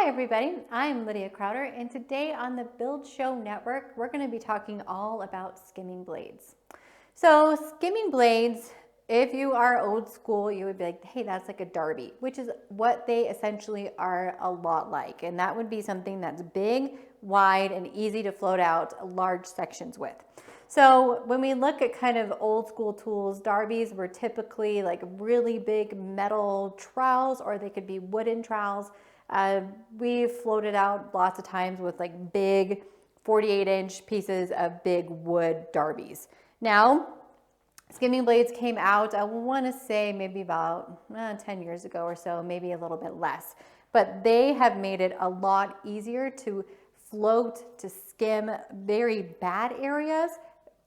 Hi everybody, I'm Lydia Crowder, and today on the Build Show Network, we're going to be talking all about skimming blades. So skimming blades, if you are old school, you would be like, hey, that's like a derby, which is what they essentially are a lot like. And that would be something that's big, wide, and easy to float out large sections with. So when we look at kind of old school tools, derbies were typically like really big metal trowels, or they could be wooden trowels. We've floated out lots of times with like big 48-inch pieces of big wood derbies. Now, skimming blades came out, I want to say maybe about 10 years ago or so, maybe a little bit less. But they have made it a lot easier to float, to skim very bad areas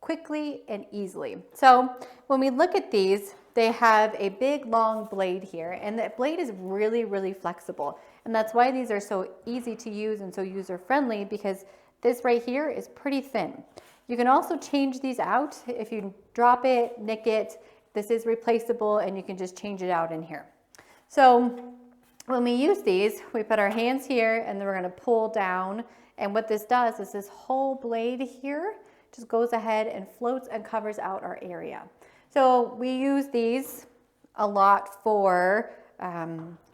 quickly and easily. So when we look at these, they have a big long blade here, and the blade is really, really flexible. And that's why these are so easy to use and so user-friendly, because this right here is pretty thin. You can also change these out. If you drop it, nick it, this is replaceable, and you can just change it out in here. So when we use these, we put our hands here, and then we're gonna pull down. And what this does is this whole blade here just goes ahead and floats and covers out our area. So we use these a lot for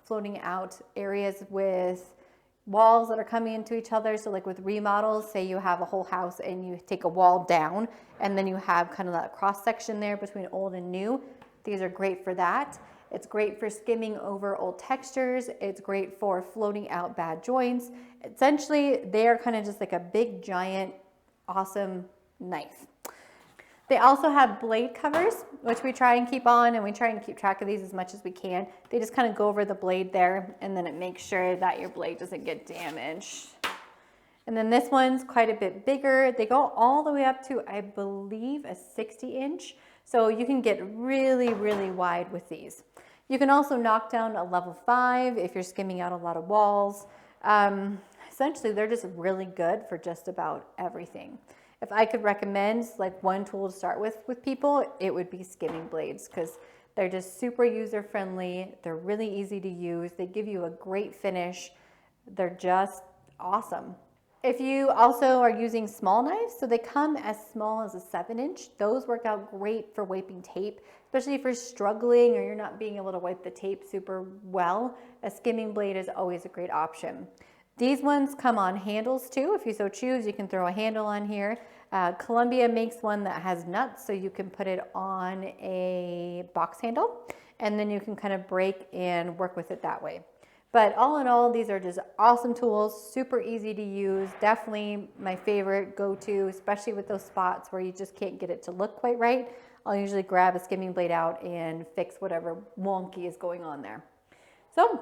floating out areas with walls that are coming into each other. So like with remodels, say you have a whole house and you take a wall down and then you have kind of that cross section there between old and new. These are great for that. It's great for skimming over old textures. It's great for floating out bad joints. Essentially, they are kind of just like a big, giant, awesome knife. They also have blade covers, which we try and keep on, and we try and keep track of these as much as we can. They just kind of go over the blade there, and then it makes sure that your blade doesn't get damaged. And then this one's quite a bit bigger. They go all the way up to, I believe, a 60-inch. So you can get really, really wide with these. You can also knock down a level 5 if you're skimming out a lot of walls. Essentially, they're just really good for just about everything. If I could recommend like one tool to start with people, it would be skimming blades, because they're just super user-friendly. They're really easy to use. They give you a great finish. They're just awesome. If you also are using small knives, so they come as small as a 7-inch, those work out great for wiping tape, especially if you're struggling or you're not being able to wipe the tape super well. A skimming blade is always a great option. These ones come on handles too. If you so choose, you can throw a handle on here. Columbia makes one that has nuts, so you can put it on a box handle, and then you can kind of break and work with it that way. But all in all, these are just awesome tools, super easy to use. Definitely my favorite go-to, especially with those spots where you just can't get it to look quite right. I'll usually grab a skimming blade out and fix whatever wonky is going on there. So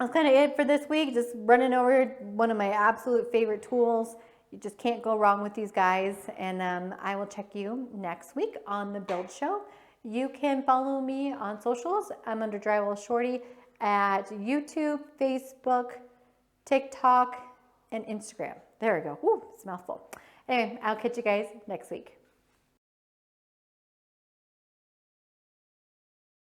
that's kind of it for this week. Just running over one of my absolute favorite tools. You just can't go wrong with these guys. And I will check you next week on the Build Show. You can follow me on socials. I'm under Drywall Shorty at YouTube, Facebook, TikTok, and Instagram. There we go. Woo, it's a mouthful. Anyway, I'll catch you guys next week.